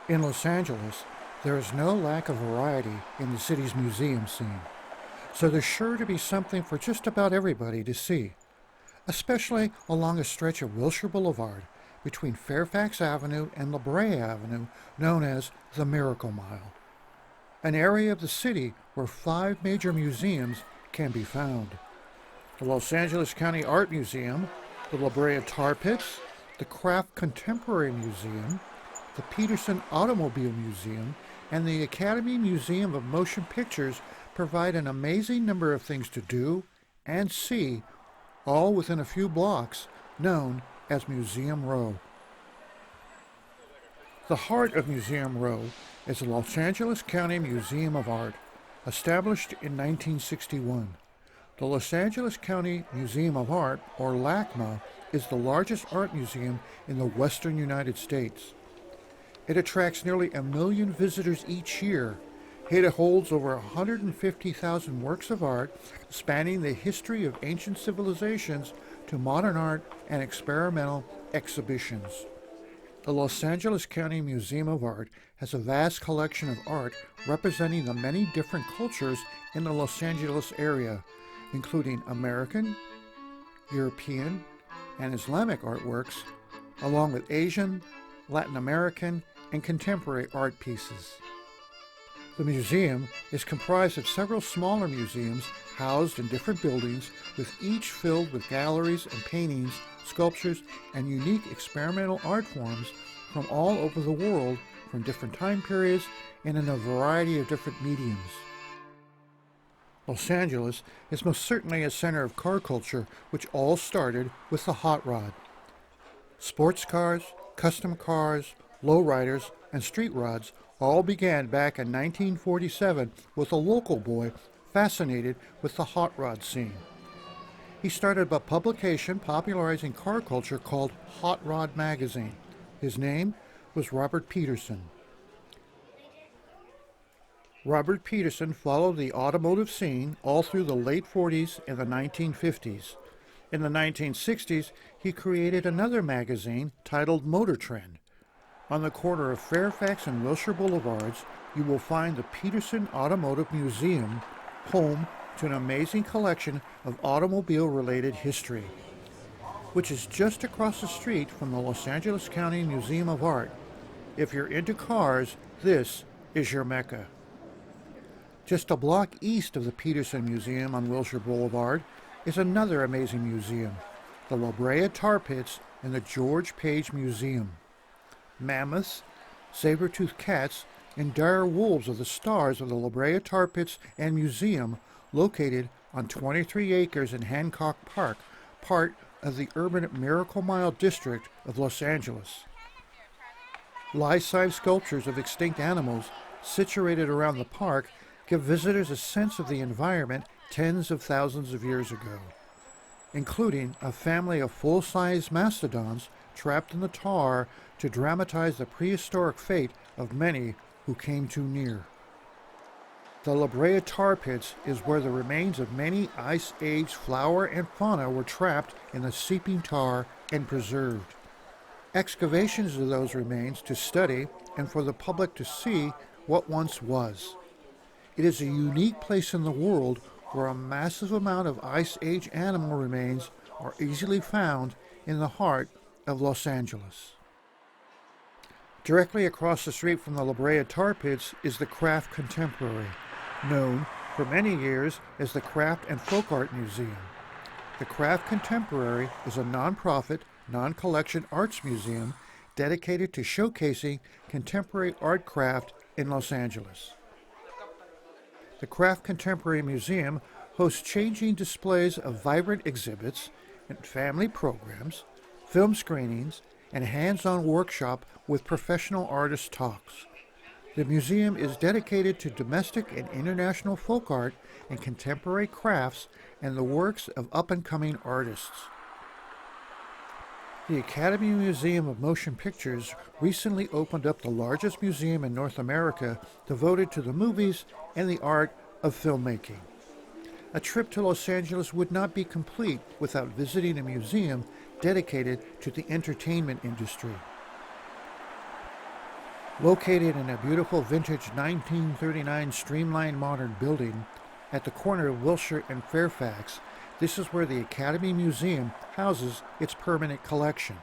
In Los Angeles, there is no lack of variety in the city's museum scene, so there's sure to be something for just about everybody to see, especially along a stretch of Wilshire Boulevard between Fairfax Avenue and La Brea Avenue known as the Miracle Mile, an area of the city where five major museums can be found: the Los Angeles County Art Museum, the Brea Tar Pits, the Craft Contemporary Museum, the Peterson Automobile Museum, and the Academy Museum of Motion Pictures provide an amazing number of things to do and see, all within a few blocks, known as Museum Row. The heart of Museum Row is the Los Angeles County Museum of Art, established in 1961. The Los Angeles County Museum of Art, or LACMA, is the largest art museum in the western United States. It attracts nearly 1 million visitors each year. It holds over 150,000 works of art spanning the history of ancient civilizations to modern art and experimental exhibitions. The Los Angeles County Museum of Art has a vast collection of art representing the many different cultures in the Los Angeles area, including American, European, and Islamic artworks, along with Asian, Latin American, and contemporary art pieces. The museum is comprised of several smaller museums housed in different buildings, with each filled with galleries and paintings, sculptures, and unique experimental art forms from all over the world, from different time periods and in a variety of different mediums. Los Angeles is most certainly a center of car culture, which all started with the hot rod. Sports cars, custom cars, lowriders, and street rods all began back in 1947 with a local boy fascinated with the hot rod scene. He started a publication popularizing car culture called Hot Rod Magazine. His name was Robert Peterson. Robert Peterson followed the automotive scene all through the late 40s and the 1950s. In the 1960s, he created another magazine titled Motor Trend. On the corner of Fairfax and Wilshire Boulevards, you will find the Peterson Automotive Museum, home to an amazing collection of automobile-related history, which is just across the street from the Los Angeles County Museum of Art. If you're into cars, this is your mecca. Just a block east of the Peterson Museum on Wilshire Boulevard is another amazing museum, the Brea Tar Pits and the George Page Museum. Mammoths, saber-toothed cats, and dire wolves are the stars of the Brea Tar Pits and Museum, located on 23 acres in Hancock Park, part of the urban Miracle Mile district of Los Angeles. Life-size sculptures of extinct animals situated around the park give visitors a sense of the environment tens of thousands of years ago, including a family of full-size mastodons trapped in the tar to dramatize the prehistoric fate of many who came too near. The Brea Tar Pits is where the remains of many Ice Age flora and fauna were trapped in the seeping tar and preserved. Excavations of those remains to study and for the public to see what once was. It is a unique place in the world where a massive amount of Ice Age animal remains are easily found in the heart of Los Angeles. Directly across the street from the Brea Tar Pits is the Craft Contemporary, known for many years as the Craft and Folk Art Museum. The Craft Contemporary is a non-profit, non-collection arts museum dedicated to showcasing contemporary art craft in Los Angeles. The Craft Contemporary Museum hosts changing displays of vibrant exhibits and family programs, film screenings, and hands-on workshop with professional artist talks. The museum is dedicated to domestic and international folk art and contemporary crafts and the works of up-and-coming artists. The Academy Museum of Motion Pictures recently opened up the largest museum in North America devoted to the movies and the art of filmmaking. A trip to Los Angeles would not be complete without visiting a museum dedicated to the entertainment industry. Located in a beautiful vintage 1939 streamlined modern building at the corner of Wilshire and Fairfax, this is where the Academy Museum houses its permanent collection.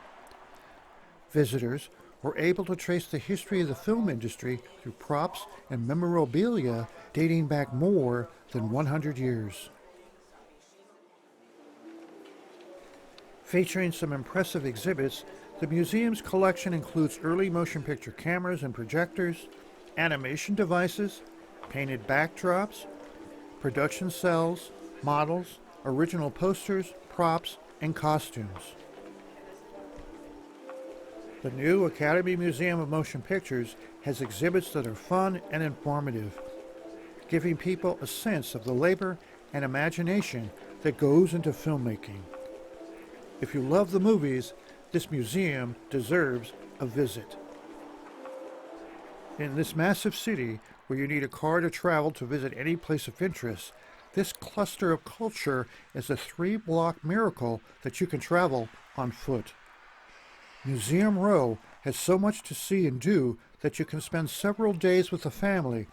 Visitors were able to trace the history of the film industry through props and memorabilia dating back more than 100 years. Featuring some impressive exhibits, the museum's collection includes early motion picture cameras and projectors, animation devices, painted backdrops, production cells, models, original posters, props, and costumes. The new Academy Museum of Motion Pictures has exhibits that are fun and informative, giving people a sense of the labor and imagination that goes into filmmaking. If you love the movies, this museum deserves a visit. In this massive city, where you need a car to travel to visit any place of interest, this cluster of culture is a 3-block miracle that you can travel on foot. Museum Row has so much to see and do that you can spend several days with the family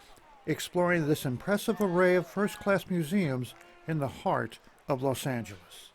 exploring this impressive array of first-class museums in the heart of Los Angeles.